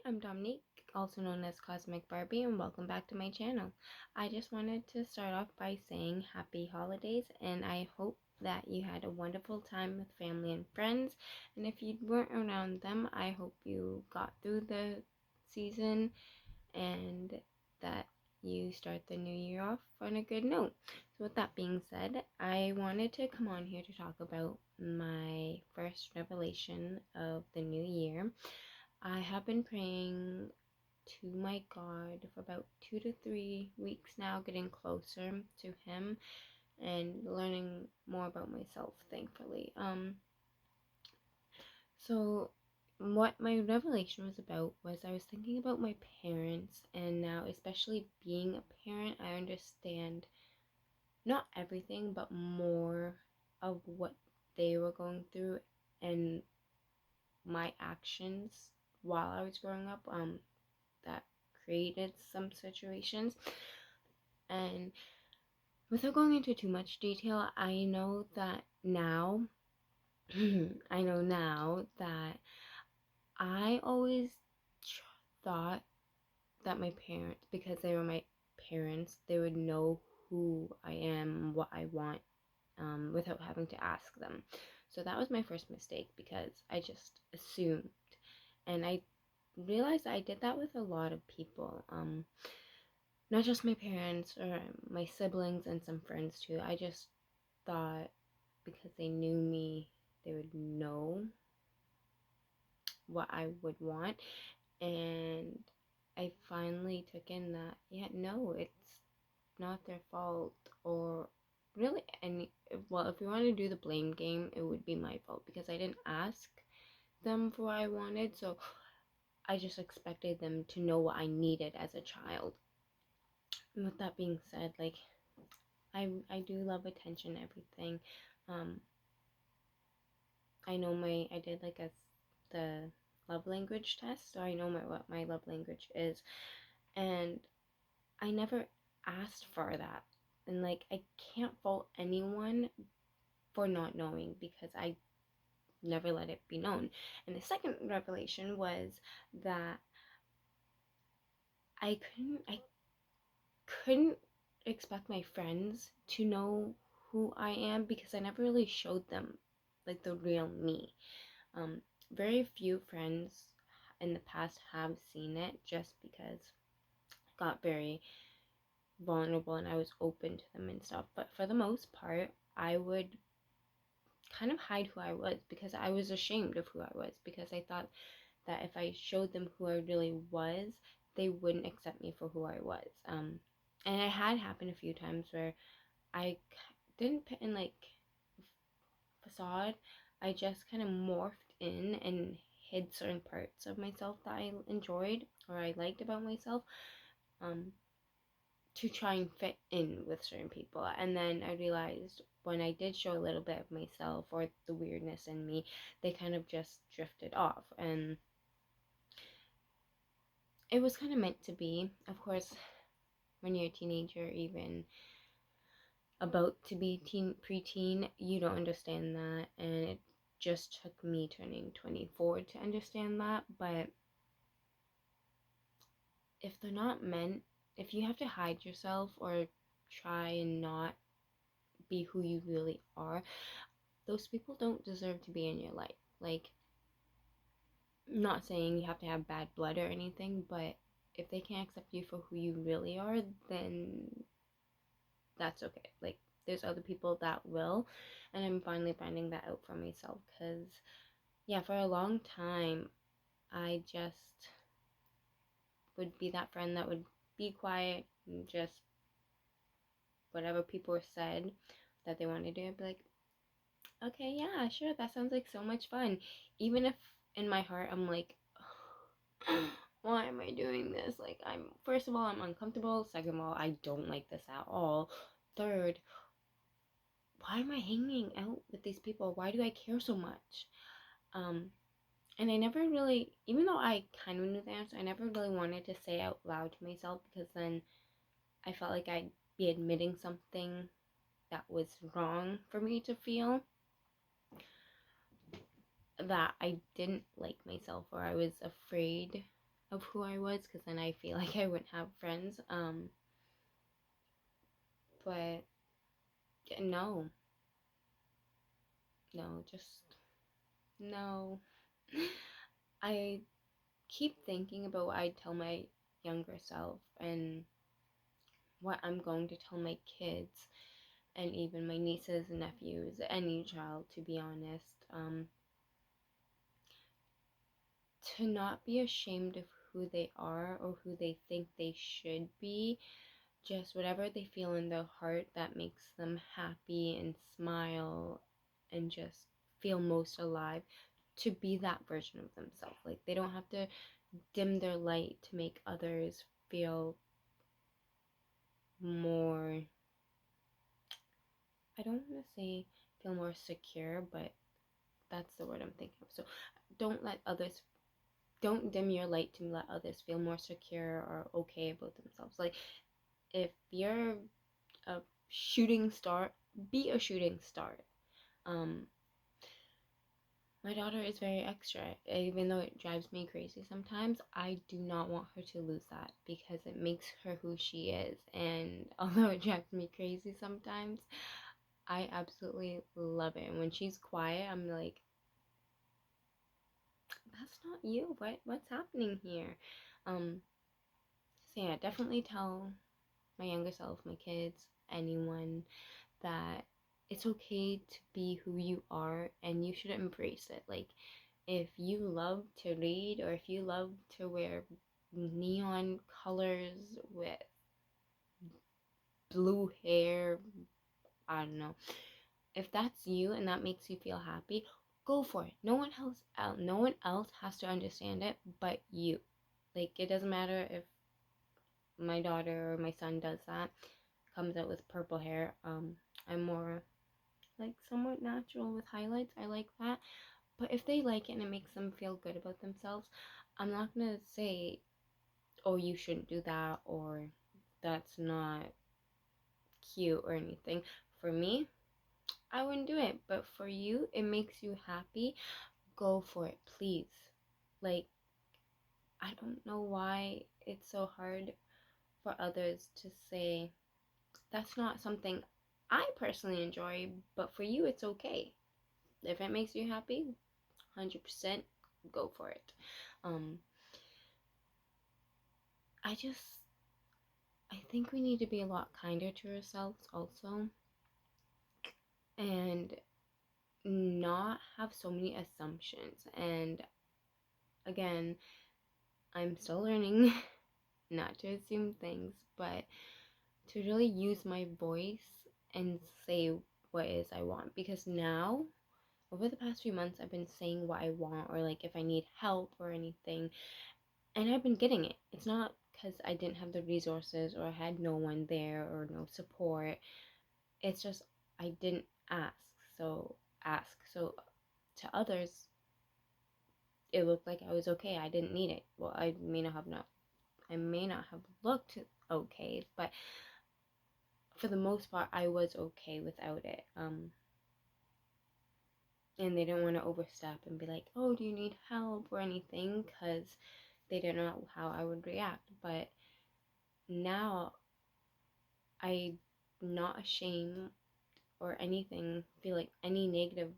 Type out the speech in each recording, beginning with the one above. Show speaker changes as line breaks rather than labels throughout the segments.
I'm Dominique, also known as Cosmic Barbie, and welcome back to my channel. I just wanted to start off by saying happy holidays, and I hope that you had a wonderful time with family and friends. And if you weren't around them, I hope you got through the season and that you start the new year off on a good note. So with that being said, I wanted to come on here to talk about my first revelation of the new year. I have been praying to my God for about 2 to 3 weeks now, getting closer to Him and learning more about myself, thankfully. So what my revelation was about was I was thinking about my parents, and now, especially being a parent, I understand not everything, but more of what they were going through and my actions while I was growing up. That created some situations. And without going into too much detail, I know that now, I know now that I always thought that my parents, because they were my parents, they would know who I am, what I want, without having to ask them. So that was my first mistake because I just assumed. And I realized I did that with a lot of people. Not just my parents or my siblings and some friends too. I just thought because they knew me, they would know what I would want. And I finally took in that, yeah, no, it's not their fault. Or really, any, well, if we want to do the blame game, it would be my fault because I didn't ask them for what I wanted. So I just expected them to know what I needed as a child. And with that being said, like, I do love attention, everything. Um, I know I did like the love language test, so I know what my love language is, and I never asked for that, and like I can't fault anyone for not knowing because I never let it be known. And the second revelation was that I couldn't expect my friends to know who I am because I never really showed them like the real me. Very few friends in the past have seen it just because I got very vulnerable and I was open to them and stuff. But for the most part, I would kind of hide who I was because I was ashamed of who I was because I thought that if I showed them who I really was, they wouldn't accept me for who I was. And it had happened a few times where I didn't put in like facade. I just kind of morphed in and hid certain parts of myself that I enjoyed or I liked about myself, um, to try and fit in with certain people. And then I realized when I did show a little bit of myself or the weirdness in me, they kind of just drifted off. And it was kind of meant to be. Of course, when you're a teenager, even about to be preteen, you don't understand that, and it just took me turning 24 to understand that. But if they're not meant, if you have to hide yourself or try and not be who you really are, those people don't deserve to be in your life. Like, not saying you have to have bad blood or anything, but if they can't accept you for who you really are, then that's okay. Like, there's other people that will, and I'm finally finding that out for myself because, yeah, for a long time, I just would be that friend that would be quiet and just whatever people said that they wanted to do, I'd be like, okay, yeah, sure, that sounds like so much fun. Even if in my heart I'm like, why am I doing this? Like, first of all, I'm uncomfortable. Second of all, I don't like this at all. Third, why am I hanging out with these people? Why do I care so much? Um, and I never really, even though I kind of knew the answer, I never really wanted to say out loud to myself because then I felt like I'd be admitting something that was wrong for me to feel, that I didn't like myself or I was afraid of who I was, because then I feel like I wouldn't have friends. But no, no, just no. I keep thinking about what I tell my younger self and what I'm going to tell my kids and even my nieces and nephews, any child, to be honest. To not be ashamed of who they are or who they think they should be, just whatever they feel in their heart that makes them happy and smile and just feel most alive, to be that version of themselves. Like, they don't have to dim their light to make others feel more, I don't want to say feel more secure, but that's the word I'm thinking of. So don't let others, don't dim your light to let others feel more secure or okay about themselves. Like, if you're a shooting star, be a shooting star. Um, my daughter is very extra, even though it drives me crazy sometimes. I do not want her to lose that because it makes her who she is. And although it drives me crazy sometimes, I absolutely love it. And when she's quiet, I'm like, that's not you. What's happening here? Um, so yeah, definitely tell my younger self, my kids, anyone, that it's okay to be who you are and you should embrace it. Like, if you love to read or if you love to wear neon colors with blue hair, I don't know. If that's you and that makes you feel happy, go for it. No one else has to understand it but you. Like, it doesn't matter if my daughter or my son does that, comes out with purple hair. I'm more like somewhat natural with highlights. I like that. But if they like it and it makes them feel good about themselves, I'm not gonna say, oh, you shouldn't do that, or that's not cute or anything. For me, I wouldn't do it. But for you, it makes you happy, go for it, please. Like, I don't know why it's so hard for others to say that's not something I personally enjoy, but for you, it's okay. If it makes you happy, 100% go for it. Um, I just, I think we need to be a lot kinder to ourselves also, and not have so many assumptions. And again, I'm still learning not to assume things, but to really use my voice and say what it is I want. Because now, over the past few months, I've been saying what I want, or like if I need help or anything, and I've been getting it. It's not because I didn't have the resources or I had no one there or no support. It's just I didn't ask. So ask. So to others, it looked like I was okay. I didn't need it. Well, I may not have looked okay, but for the most part, I was okay without it. And they didn't want to overstep and be like, "Oh, do you need help or anything?" Because they didn't know how I would react. But now I'm not ashamed or anything, feel like any negative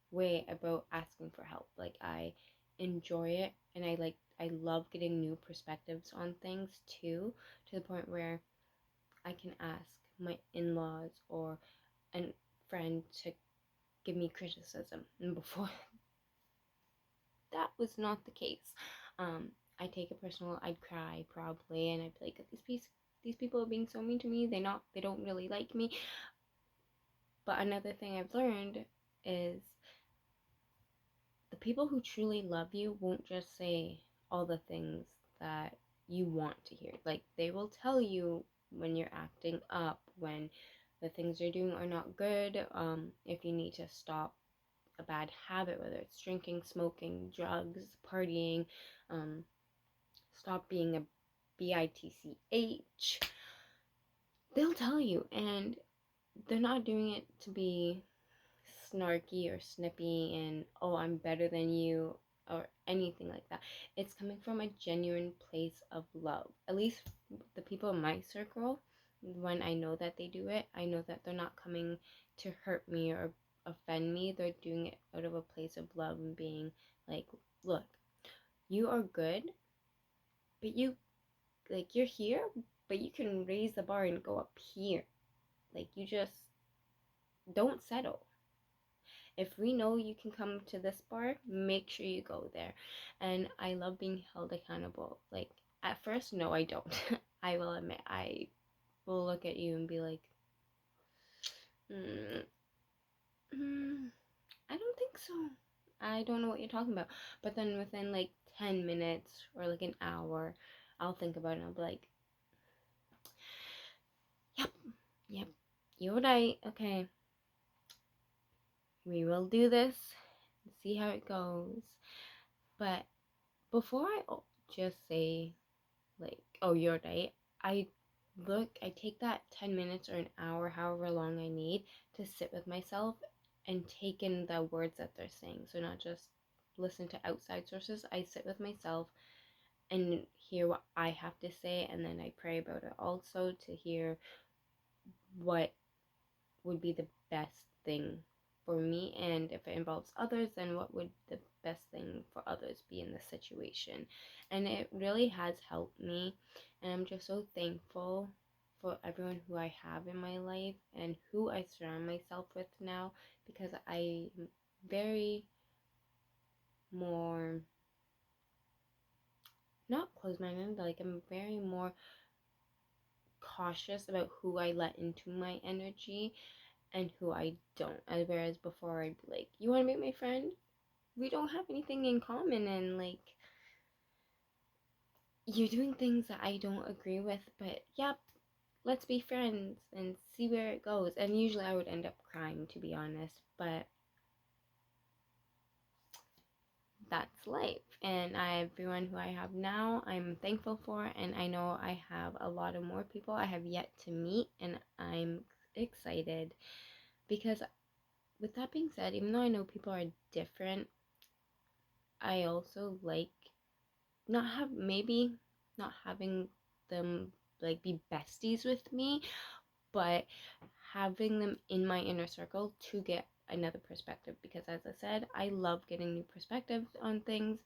way about asking for help. Like, I enjoy it, and I love getting new perspectives on things too, to the point where I can ask my in-laws or a friend to give me criticism. And before, that was not the case. I take it personal. I'd cry probably, and I'd be like, these people are being so mean to me. They don't really like me. But another thing I've learned is the people who truly love you won't just say all the things that you want to hear. Like, they will tell you when you're acting up, when the things you're doing are not good, if you need to stop a bad habit, whether it's drinking, smoking, drugs, partying, stop being a bitch. They'll tell you, and they're not doing it to be snarky or snippy and, oh, I'm better than you. or anything like that. It's coming from a genuine place of love. At least the people in my circle, when I know that they do it, I know that they're not coming to hurt me or offend me. They're doing it out of a place of love and being like, look, you are good, but you're here, but you can raise the bar and go up here. Like, you just don't settle. If we know you can come to this bar, make sure you go there. And I love being held accountable. Like, at first, no, I don't. I will admit, I will look at you and be like, mm, I don't think so. I don't know what you're talking about. But then within like 10 minutes or like an hour, I'll think about it and I'll be like, yep, yep, you're right. Okay, we will do this, see how it goes. But before I just say, like, oh, you're right, I take that 10 minutes or an hour, however long I need, to sit with myself and take in the words that they're saying. So, not just listen to outside sources, I sit with myself and hear what I have to say, and then I pray about it also to hear what would be the best thing for me, and if it involves others, then what would the best thing for others be in the situation. And it really has helped me, and I'm just so thankful for everyone who I have in my life and who I surround myself with now, because I'm very more not close-minded, like I'm very more cautious about who I let into my energy and who I don't. Whereas before I'd be like, you want to be my friend? We don't have anything in common, and like, you're doing things that I don't agree with, but yep, let's be friends and see where it goes. And usually I would end up crying, to be honest, but that's life. And everyone who I have now, I'm thankful for, and I know I have a lot of more people I have yet to meet, and I'm excited because, with that being said, even though I know people are different, I also like not having them like be besties with me, but having them in my inner circle to get another perspective, because as I said, I love getting new perspectives on things.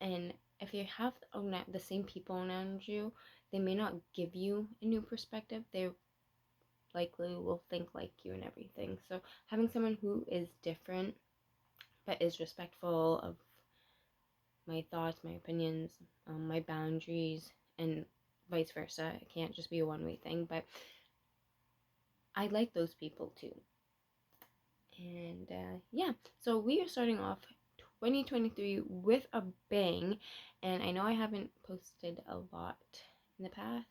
And if you have the same people around you, they may not give you a new perspective. They likely will think like you and everything. So having someone who is different but is respectful of my thoughts, my opinions, my boundaries, and vice versa. It can't just be a one-way thing, but I like those people too. And yeah, so we are starting off 2023 with a bang, and I know I haven't posted a lot in the past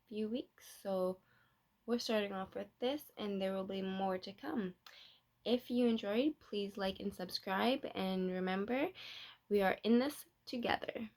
few weeks, so we're starting off with this, and there will be more to come. If you enjoyed, please like and subscribe, and remember, we are in this together.